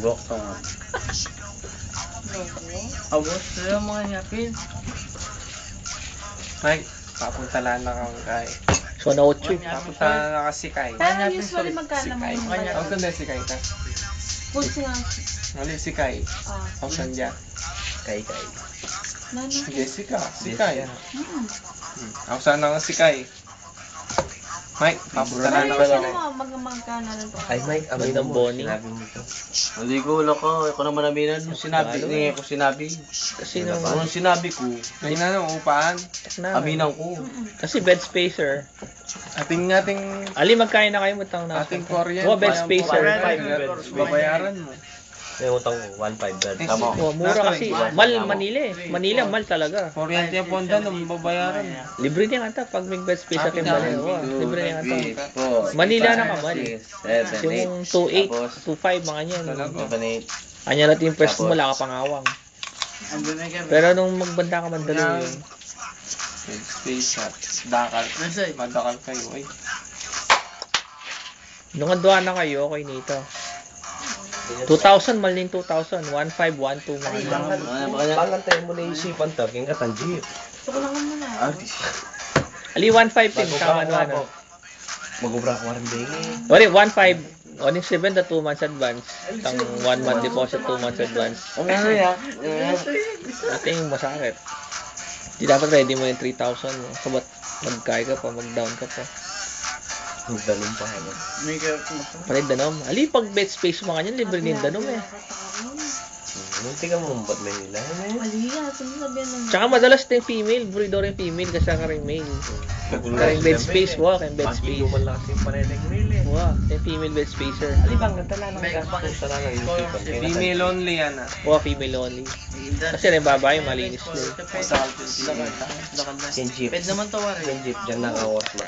Bok tong. Abos sila mga yapin. Mike, papunta lang na kang kay. So na 8. Papunta na kasi kay. Pero usually magkano mo Kay. yung Ako budget? kundi si kay ta. Pusi nga. Nali si kay. Ah. Ako sandya. Kay. Nano? Jessica, si kay. Hmm. Ako sana nga si kay. Mike, papunta Pero na usually lang. magkano lang to? Ay, Mike, amoy Gandang mo. boni. Sinabi mo to. Hindi ko wala ko. Ako naman aminan. Yung sinabi. Hindi ko sinabi. Kasi nung Anong sinabi ko? May na nung upahan. Aminan ko. Kasi bed spacer. Ating Ali, magkain na kayo mo tang na. ating Korean. Oh, bed spacer. Babayaran mo. May utang 1.5 bed. Tama. Oh, mura kasi. Manila eh. Manila, mal talaga. Kuryente yung ponda nung babayaran mo. Libre niya nga ta pag may bed spacer kayo Manila. Oh, libre niya nga ta. 4, Manila na ka, Mal. 7, Yung 2.8, 2.5 mga niyan. Talaga. 8. Anya natin yung first mo, wala ka pangawang. Pero nung magbanda ka Mandalo yun. Space at dakal. Madakal kayo. Ay. Nung anduan na kayo, okay nito. 2,000, malin 2,000. 1,500, 1,200 mga yan. Pangantay mo na isipan to. King katanji. Gusto ko lang muna. Ali, 1,500 din. Tama na ano. Mag-ubra ko rin bengi. Wali, 1,500. Oning 7 na 2 months advance. Tang 1 month deposit, 2 months advance. Ano yan? Ito yung masakit. Di dapat ready mo yung 3,000 mo. Sabat mag-kaya ka pa, mag-down ka pa. Magdalong pa. Panay danom. Ali, pag bed space mo kanyan, libre din danom eh. Munti ka mo ba't may nila? Maliya, sinasabihan ng... Tsaka madalas din female, burido rin female kasi ka rin male. Karing bed space, wah, karing bed space. Pag-inuman lang kasi yung paneleng mail eh. Wah, yung female bed spacer. Alibang, ganda lang ang gastos sa lang ang isipan. Female only yan ah. Wah, female only. Kasi rin babae, malinis din. Masakal din sila. Kenjip. Pwede naman tawarin. Kenjip, dyan nakawas na.